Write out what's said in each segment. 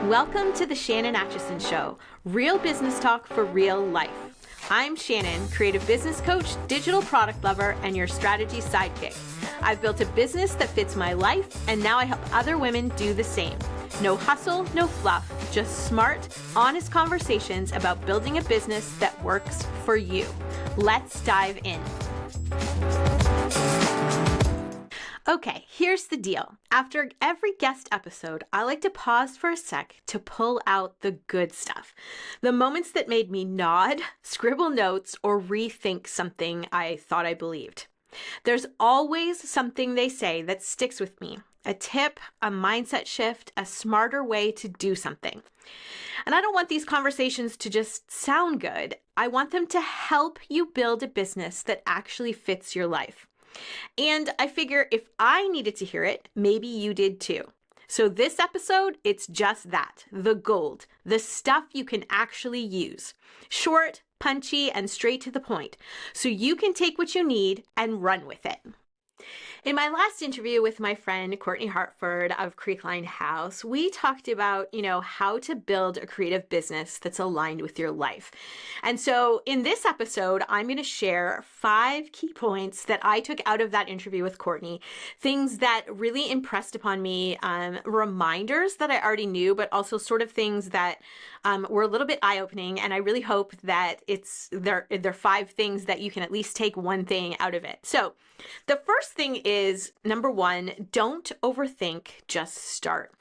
Welcome to the Shannon Atchison Show, real business talk for real life. I'm Shannon, creative business coach, digital product lover, and your strategy sidekick. I've built a business that fits my life, and now I help other women do the same. No hustle, no fluff, just smart, honest conversations about building a business that works for you. Let's dive in. Okay, here's the deal. After every guest episode, I like to pause for a sec to pull out the good stuff. The moments that made me nod, scribble notes, or rethink something I thought I believed. There's always something they say that sticks with me. A tip, a mindset shift, a smarter way to do something. And I don't want these conversations to just sound good. I want them to help you build a business that actually fits your life. And I figure if I needed to hear it, maybe you did too. So this episode, it's just that, the gold, the stuff you can actually use. Short, punchy, and straight to the point. So you can take what you need and run with it. In my last interview with my friend Courtenay Hartford of Creekline House, we talked about, how to build a creative business that's aligned with your life. And so in this episode, I'm going to share 5 key points that I took out of that interview with Courtenay, things that really impressed upon me, reminders that I already knew, but also sort of things that were a little bit eye-opening. And I really hope that they're 5 things that you can at least take one thing out of it. So the first thing is, number 1, don't overthink, just start.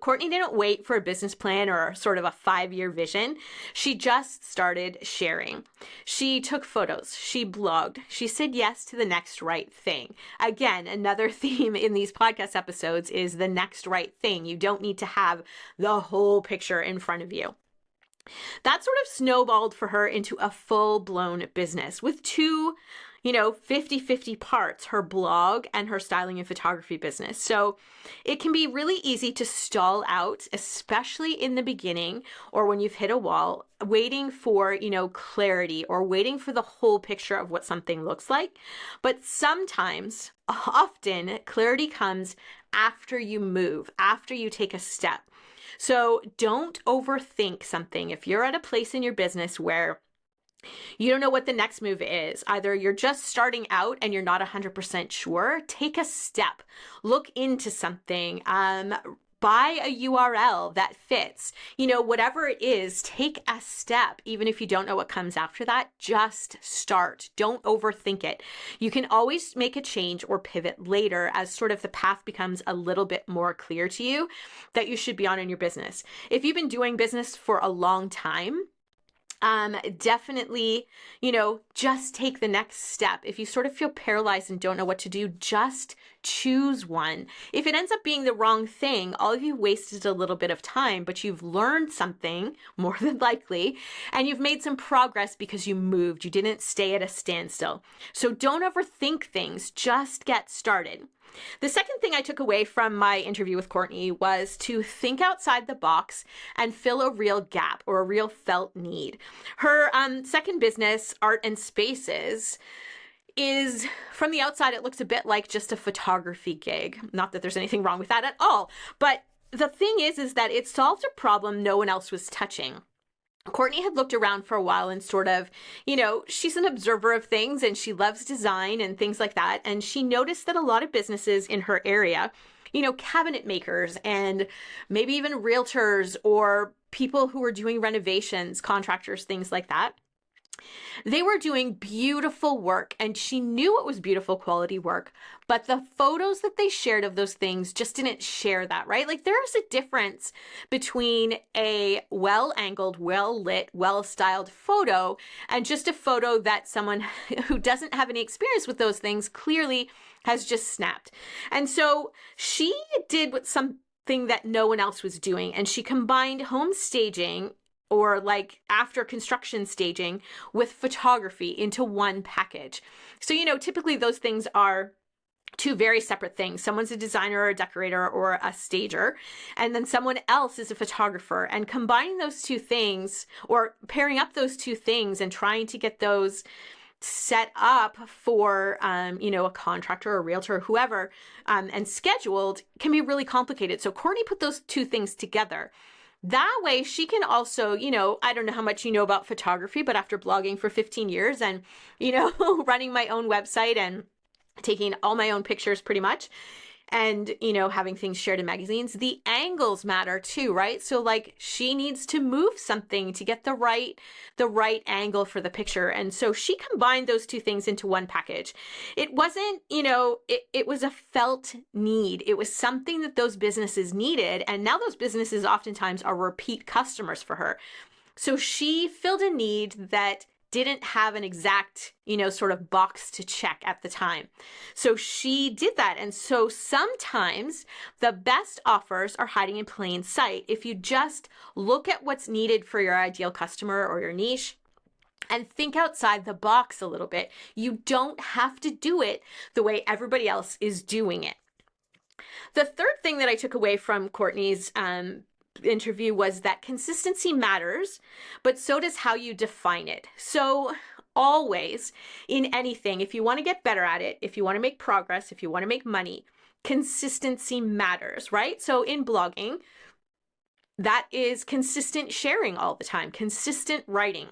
Courtenay didn't wait for a business plan or sort of a 5-year vision. She just started sharing. She took photos. She blogged. She said yes to the next right thing. Again, another theme in these podcast episodes is the next right thing. You don't need to have the whole picture in front of you. That sort of snowballed for her into a full-blown business with 2 50-50 parts, her blog and her styling and photography business. So it can be really easy to stall out, especially in the beginning or when you've hit a wall, waiting for, clarity or waiting for the whole picture of what something looks like. But often, clarity comes after you move, after you take a step. So don't overthink something. If you're at a place in your business where you don't know what the next move is, either you're just starting out and you're not 100% sure, take a step, look into something, buy a URL that fits, whatever it is, take a step. Even if you don't know what comes after that, just start. Don't overthink it. You can always make a change or pivot later as sort of the path becomes a little bit more clear to you that you should be on in your business. If you've been doing business for a long time, definitely, just take the next step. If you sort of feel paralyzed and don't know what to do, just choose one. If it ends up being the wrong thing, all of you wasted a little bit of time, but you've learned something more than likely, and you've made some progress because you moved. You didn't stay at a standstill. So don't overthink things, just get started. The second thing I took away from my interview with Courtenay was to think outside the box and fill a real gap or a real felt need. Her second business, Art and Spaces, is, from the outside, it looks a bit like just a photography gig. Not that there's anything wrong with that at all. But the thing is that it solved a problem no one else was touching. Courtenay had looked around for a while and sort of, she's an observer of things and she loves design and things like that. And she noticed that a lot of businesses in her area, cabinet makers and maybe even realtors or people who were doing renovations, contractors, things like that, they were doing beautiful work and she knew it was beautiful quality work, but the photos that they shared of those things just didn't share that, right? Like there's a difference between a well-angled, well-lit, well-styled photo and just a photo that someone who doesn't have any experience with those things clearly has just snapped. And so she did something that no one else was doing, and she combined home staging or like after construction staging with photography into one package. So, typically those things are 2 very separate things. Someone's a designer or a decorator or a stager, and then someone else is a photographer. And combining those 2 things or pairing up those 2 things and trying to get those set up for, a contractor or a realtor or whoever, and scheduled can be really complicated. So Courtenay put those two things together. That way she can also, I don't know how much you know about photography, but after blogging for 15 years and, running my own website and taking all my own pictures pretty much, and having things shared in magazines, the angles matter too, right? So like she needs to move something to get the right angle for the picture, and so she combined those two things into one package. It wasn't, it was a felt need. It was something that those businesses needed, and now those businesses oftentimes are repeat customers for her. So she filled a need that didn't have an exact, sort of box to check at the time. So she did that. And so sometimes the best offers are hiding in plain sight. If you just look at what's needed for your ideal customer or your niche and think outside the box a little bit, you don't have to do it the way everybody else is doing it. The third thing that I took away from Courtenay's interview was that consistency matters, but so does how you define it. So always in anything, if you want to get better at it, if you want to make progress, if you want to make money, consistency matters, right? So in blogging, that is consistent sharing all the time, consistent writing.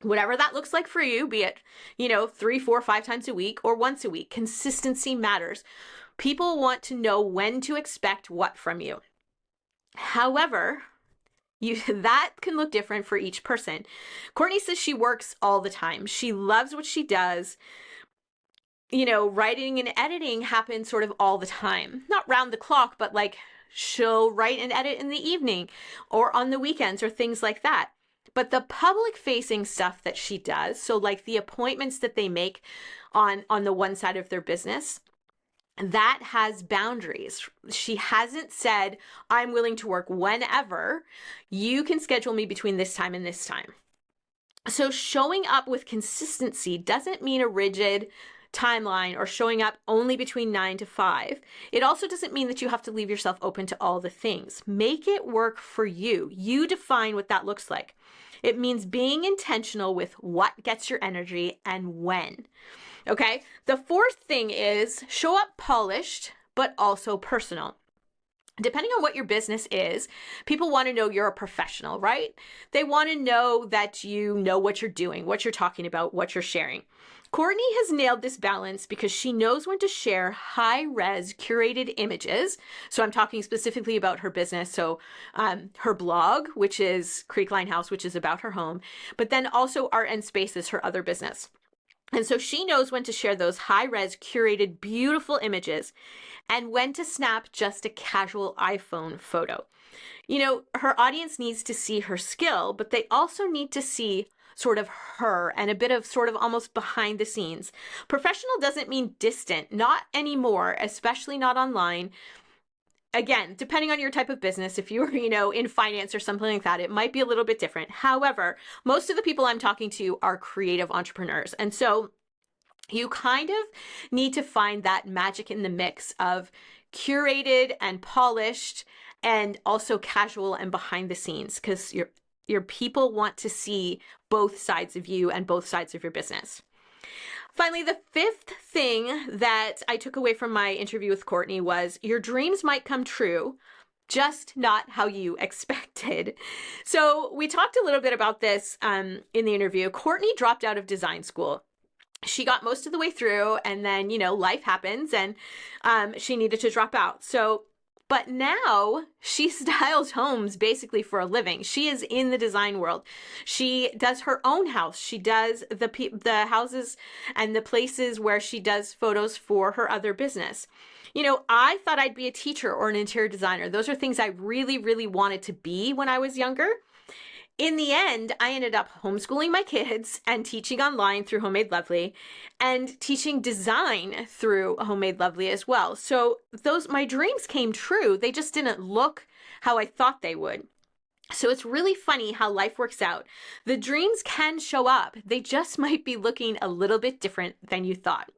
Whatever that looks like for you, be it, 3, 4, 5 times a week or once a week, consistency matters. People want to know when to expect what from you. However, that can look different for each person. Courtenay says she works all the time. She loves what she does. Writing and editing happens sort of all the time. Not round the clock, but like she'll write and edit in the evening or on the weekends or things like that. But the public facing stuff that she does, so like the appointments that they make on the one side of their business, that has boundaries. She hasn't said, I'm willing to work whenever. You can schedule me between this time and this time. So showing up with consistency doesn't mean a rigid timeline or showing up only between 9 to 5. It also doesn't mean that you have to leave yourself open to all the things. Make it work for you. You define what that looks like. It means being intentional with what gets your energy and when. Okay, the fourth thing is show up polished, but also personal. Depending on what your business is, people want to know you're a professional, right? They want to know that you know what you're doing, what you're talking about, what you're sharing. Courtenay has nailed this balance because she knows when to share high-res curated images. So I'm talking specifically about her business. So her blog, which is Creekline House, which is about her home, but then also Art and Spaces, her other business. And so she knows when to share those high-res curated beautiful images and when to snap just a casual iPhone photo. Her audience needs to see her skill, but they also need to see sort of her and a bit of sort of almost behind the scenes. Professional doesn't mean distant, not anymore, especially not online. Again, depending on your type of business, if you're, in finance or something like that, it might be a little bit different. However, most of the people I'm talking to are creative entrepreneurs. And so you kind of need to find that magic in the mix of curated and polished and also casual and behind the scenes, because your people want to see both sides of you and both sides of your business. Finally, the fifth thing that I took away from my interview with Courtenay was your dreams might come true, just not how you expected. So we talked a little bit about this in the interview. Courtenay dropped out of design school. She got most of the way through, and then, life happens, and she needed to drop out. But now she styles homes basically for a living. She is in the design world. She does her own house. She does the houses and the places where she does photos for her other business. I thought I'd be a teacher or an interior designer. Those are things I really, really wanted to be when I was younger. In the end, I ended up homeschooling my kids and teaching online through Homemade Lovely and teaching design through Homemade Lovely as well. So my dreams came true. They just didn't look how I thought they would. So it's really funny how life works out. The dreams can show up. They just might be looking a little bit different than you thought.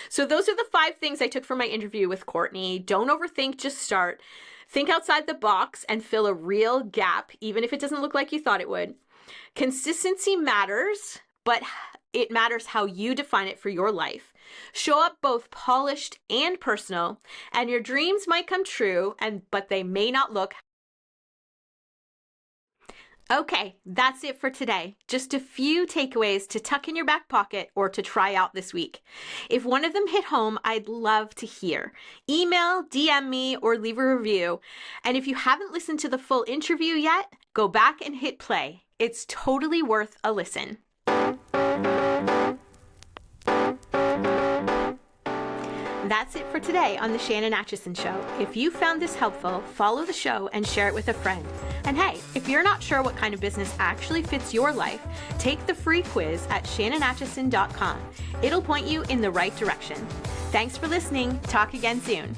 So those are the 5 things I took from my interview with Courtenay. Don't overthink, just start. Think outside the box and fill a real gap, even if it doesn't look like you thought it would. Consistency matters, but It matters how you define it for your life. Show up both polished and personal, and your dreams might come true, but they may not look. Okay, that's it for today. Just a few takeaways to tuck in your back pocket or to try out this week. If one of them hit home, I'd love to hear. Email, DM me, or leave a review. And if you haven't listened to the full interview yet, go back and hit play. It's totally worth a listen. That's it for today on The Shannon Atchison Show. If you found this helpful, follow the show and share it with a friend. And hey, if you're not sure what kind of business actually fits your life, take the free quiz at shannonatchison.com. It'll point you in the right direction. Thanks for listening. Talk again soon.